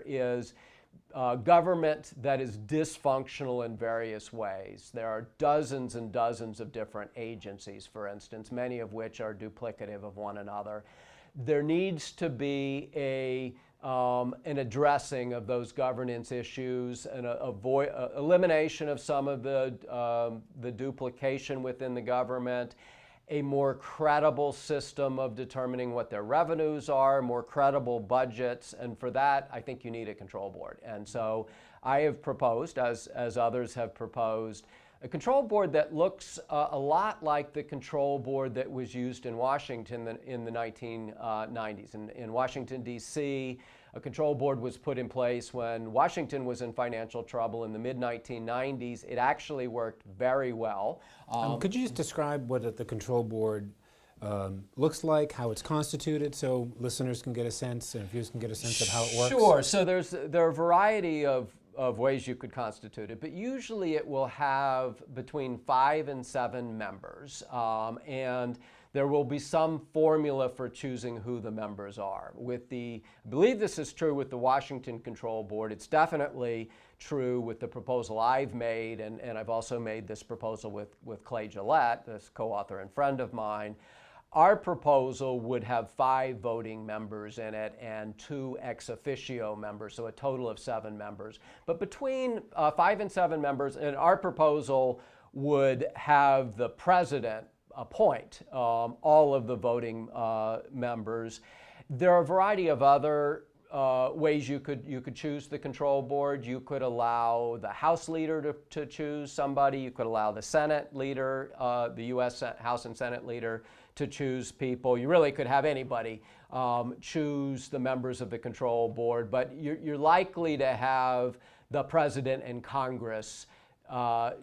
is government that is dysfunctional in various ways. There are dozens and dozens of different agencies, for instance, many of which are duplicative of one another. There needs to be an addressing of those governance issues and elimination of some of the duplication within the government, a more credible system of determining what their revenues are, more credible budgets, and for that, I think you need a control board. And so I have proposed, as others have proposed, a control board that looks a lot like the control board that was used in Washington in the 1990s. In Washington, D.C., a control board was put in place when Washington was in financial trouble in the mid-1990s. It actually worked very well. Could you just describe what the control board looks like, how it's constituted, so listeners can get a sense and viewers can get a sense of how it works? Sure. So there are a variety of ways you could constitute it, but usually it will have between 5 and 7 members, and there will be some formula for choosing who the members are. I believe this is true with the Washington Control Board. It's definitely true with the proposal I've made, and I've also made this proposal with Clay Gillette, this co-author and friend of mine. Our proposal would have 5 voting members in it and 2 ex officio members, so a total of 7 members. But between 5 and 7 members, and our proposal would have the president appoint all of the voting members. There are a variety of other ways you could choose the control board. You could allow the House leader to choose somebody. You could allow the Senate leader, the U.S. House and Senate leader, to choose people. You really could have anybody choose the members of the control board, but you're likely to have the president and Congress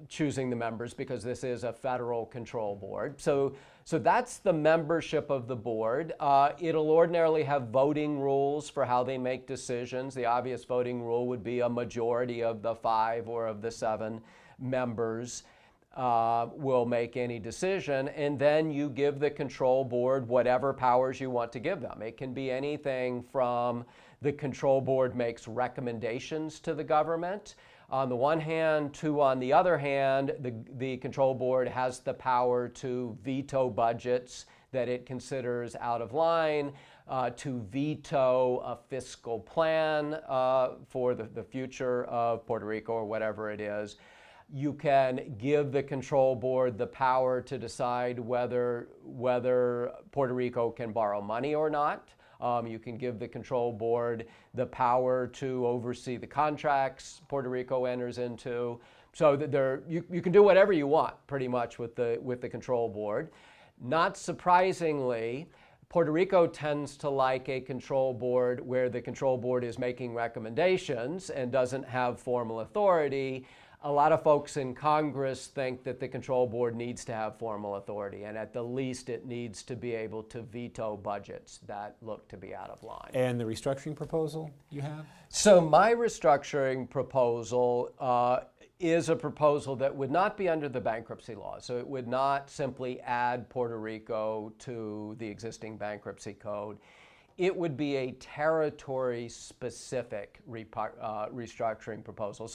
choosing the members because this is a federal control board. So that's the membership of the board. It'll ordinarily have voting rules for how they make decisions. The obvious voting rule would be a majority of the 5 or of the 7 members will make any decision, and then you give the control board whatever powers you want to give them. It can be anything from the control board makes recommendations to the government on the one hand, to on the other hand, the control board has the power to veto budgets that it considers out of line, to veto a fiscal plan for the future of Puerto Rico or whatever it is. You can give the control board the power to decide whether Puerto Rico can borrow money or not. You can give the control board the power to oversee the contracts Puerto Rico enters into. So that you can do whatever you want pretty much with the control board. Not surprisingly, Puerto Rico tends to like a control board where the control board is making recommendations and doesn't have formal authority. A lot of folks in Congress think that the control board needs to have formal authority, and at the least it needs to be able to veto budgets that look to be out of line. And the restructuring proposal you have? So my restructuring proposal is a proposal that would not be under the bankruptcy law. So it would not simply add Puerto Rico to the existing bankruptcy code. It would be a territory-specific restructuring proposal.